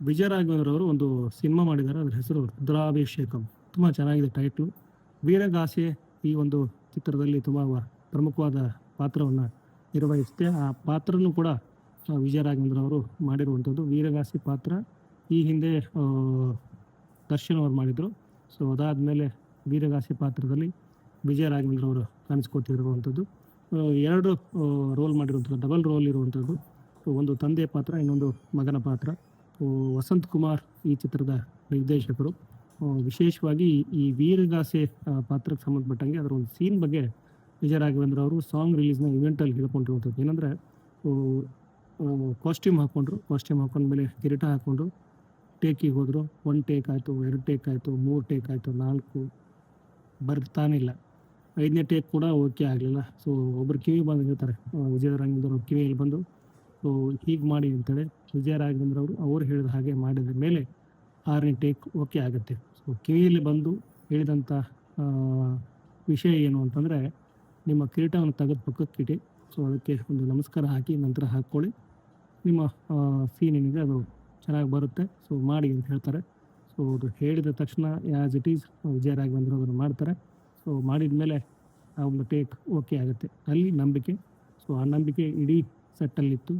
ವಿಜಯ ರಾಘವೇಂದ್ರ ಅವರು ಒಂದು ಸಿನಿಮಾ ಮಾಡಿದ್ದಾರೆ. ಅದ್ರ ಹೆಸರು ರುದ್ರಾಭಿಷೇಕಂ. ತುಂಬ ಚೆನ್ನಾಗಿದೆ ಟೈಟ್ಲು. ವೀರಗಾಸೆ ಈ ಒಂದು ಚಿತ್ರದಲ್ಲಿ ತುಂಬ ಪ್ರಮುಖವಾದ ಪಾತ್ರವನ್ನು ನಿರ್ವಹಿಸುತ್ತೆ. ಆ ಪಾತ್ರನೂ ಕೂಡ ವಿಜಯ ರಾಘವೇಂದ್ರ ಅವರು ಮಾಡಿರುವಂಥದ್ದು. ವೀರಗಾಸೆ ಪಾತ್ರ ಈ ಹಿಂದೆ ದರ್ಶನ್ ಅವರು ಮಾಡಿದರು. ಸೊ ಅದಾದಮೇಲೆ ವೀರಗಾಸೆ ಪಾತ್ರದಲ್ಲಿ ವಿಜಯ ರಾಘವೇಂದ್ರ ಅವರು ಕಾಣಿಸ್ಕೊತಿರುವಂಥದ್ದು. ಎರಡು ರೋಲ್ ಮಾಡಿರುವಂಥದ್ದು, ಡಬಲ್ ರೋಲ್ ಇರುವಂಥದ್ದು. ಒಂದು ತಂದೆ ಪಾತ್ರ, ಇನ್ನೊಂದು ಮಗನ ಪಾತ್ರ. ವಸಂತ್ ಕುಮಾರ್ ಈ ಚಿತ್ರದ ನಿರ್ದೇಶಕರು. ವಿಶೇಷವಾಗಿ ಈ ವೀರಗಾಸೆ ಪಾತ್ರಕ್ಕೆ ಸಂಬಂಧಪಟ್ಟಂಗೆ ಅದರ ಒಂದು ಸೀನ್ ಬಗ್ಗೆ ವಿಜಯ ರಾಘವೇಂದ್ರ ಅವರು ಸಾಂಗ್ ರಿಲೀಸ್ನ ಇವೆಂಟಲ್ಲಿ ಹೇಳ್ಕೊಂಡಿರುವಂಥದ್ದು ಏನಂದರೆ, ಕಾಸ್ಟ್ಯೂಮ್ ಹಾಕೊಂಡ್ಮೇಲೆ ಕಿರೀಟ ಹಾಕ್ಕೊಂಡು ಟೇಕಿಗೆ ಹೋದರು. 1 ಟೇಕ್ ಆಯಿತು, 2 ಟೇಕ್ ಆಯಿತು, 3 ಟೇಕ್ ಆಯಿತು, 4 ಬರ್ತಾನಿಲ್ಲ. 5ನೇ ಟೇಕ್ ಕೂಡ ಓಕೆ ಆಗಲಿಲ್ಲ. ಸೊ ಒಬ್ಬರು ಕಿವಿ ಬಂದು ಹೇಳ್ತಾರೆ, ವಿಜಯ ರಾಘವೇಂದ್ರ ಅವ್ರ ಕಿವಿಯಲ್ಲಿ ಬಂದು, ಸೊ ಹೀಗೆ ಮಾಡಿ ಅಂತೇಳಿ ವಿಜಯ ರಾಘವೇಂದ್ರ ಅವರು ಹೇಳಿದ ಹಾಗೆ ಮಾಡಿದ ಮೇಲೆ 6ನೇ ಟೇಕ್ ಓಕೆ ಆಗುತ್ತೆ. ಸೊ ಕಿವಿಯಲ್ಲಿ ಬಂದು ಹೇಳಿದಂಥ ವಿಷಯ ಏನು ಅಂತಂದರೆ, ನಿಮ್ಮ ಕಿರೀಟವನ್ನು ತೆಗೆದು ಪಕ್ಕಕ್ಕಿಡಿ, ಸೊ ಅದಕ್ಕೆ ಒಂದು ನಮಸ್ಕಾರ ಹಾಕಿ ನಂತರ ಹಾಕ್ಕೊಳ್ಳಿ, ನಿಮ್ಮ ಸೀನ್ ಏನಿದೆ ಅದು ಚೆನ್ನಾಗಿ ಬರುತ್ತೆ, ಸೊ ಮಾಡಿ ಅಂತ ಹೇಳ್ತಾರೆ. ಸೊ ಅದು ಹೇಳಿದ ತಕ್ಷಣ ಆ್ಯಸ್ ಇಟ್ ಈಸ್ ವಿಜಯ ರಾಘವೇಂದ್ರ ಅದನ್ನು ಮಾಡ್ತಾರೆ. ಸೊ ಮಾಡಿದ ಮೇಲೆ ಆ ಒಂದು ಟೇಕ್ ಓಕೆ ಆಗುತ್ತೆ. ಅಲ್ಲಿ ನಂಬಿಕೆ, ಸೊ ಆ ನಂಬಿಕೆ ಇಡೀ ಸೆಟ್ಟಲ್ಲಿತ್ತು.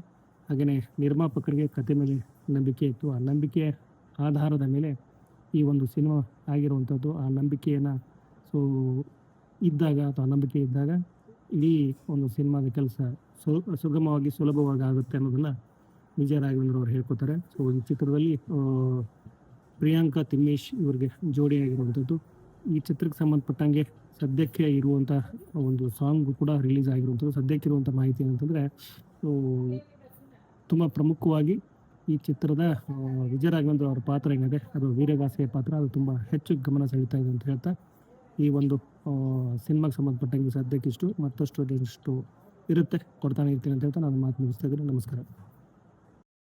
ಹಾಗೆಯೇ ನಿರ್ಮಾಪಕರಿಗೆ ಕತೆ ಮೇಲೆ ನಂಬಿಕೆ ಇತ್ತು. ಆ ನಂಬಿಕೆಯ ಆಧಾರದ ಮೇಲೆ ಈ ಒಂದು ಸಿನಿಮಾ ಆಗಿರುವಂಥದ್ದು. ಆ ನಂಬಿಕೆಯನ್ನು ಸೊ ಇದ್ದಾಗ ಅಥವಾ ನಂಬಿಕೆ ಇದ್ದಾಗ ಇಡೀ ಒಂದು ಸಿನಿಮಾದ ಕೆಲಸ ಸುಗಮವಾಗಿ ಸುಲಭವಾಗಿ ಆಗುತ್ತೆ ಅನ್ನೋದನ್ನು ವಿಜಯ ರಾಘವೇಂದ್ರ ಅವರು ಹೇಳ್ಕೊತಾರೆ. ಸೊ ಈ ಚಿತ್ರದಲ್ಲಿ ಪ್ರಿಯಾಂಕಾ ತಿಮ್ಮೇಶ್ ಇವರಿಗೆ ಜೋಡಿಯಾಗಿರುವಂಥದ್ದು. ಈ ಚಿತ್ರಕ್ಕೆ ಸಂಬಂಧಪಟ್ಟಂಗೆ ಸದ್ಯಕ್ಕೆ ಇರುವಂಥ ಒಂದು ಸಾಂಗು ಕೂಡ ರಿಲೀಸ್ ಆಗಿರುವಂಥದ್ದು. ಸದ್ಯಕ್ಕಿರುವಂಥ ಮಾಹಿತಿ ಏನಂತಂದರೆ, ತುಂಬ ಪ್ರಮುಖವಾಗಿ ಈ ಚಿತ್ರದ ವಿಜಯ ರಾಘವೇಂದ್ರ ಅವರ ಪಾತ್ರ ಏನಿದೆ ಅದು ವೀರಗಾಸೆಯ ಪಾತ್ರ, ಅದು ತುಂಬ ಹೆಚ್ಚು ಗಮನ ಸೆಳೀತಾ ಇದೆ ಅಂತ ಹೇಳ್ತಾ ಈ ಒಂದು ಸಿನಿಮಾಗೆ ಸಂಬಂಧಪಟ್ಟಂಗೆ ಸದ್ಯಕ್ಕಿಷ್ಟು, ಮತ್ತಷ್ಟು ಇರುತ್ತೆ ಕೊಡ್ತಾನೆ ಇರ್ತೀನಿ ಅಂತ ಹೇಳ್ತಾ ನಾನು ಮಾತು ಮುಗಿಸ್ತಾ ಇದ್ದೀನಿ. ನಮಸ್ಕಾರ.